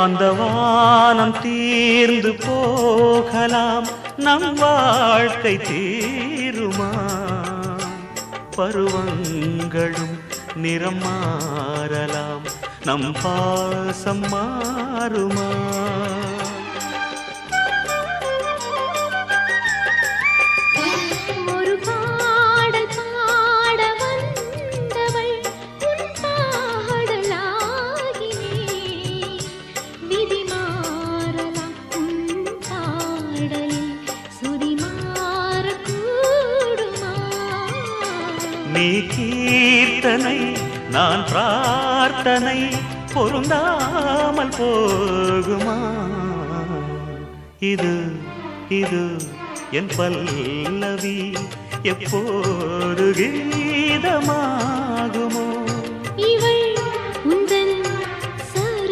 அந்த வானம் தீர்ந்து போகலாம், நம் வாழ்க்கை தீருமா? பருவங்களும் நிறம் மாறலாம், நம் பாசம் மாறுமா? நீ கீர்த்தனை நான் பிரார்த்தனை, பொருந்தாமல் போகுமா? இது இது என் பல்லவி எப்போது கீதமாகுமோ? இவள்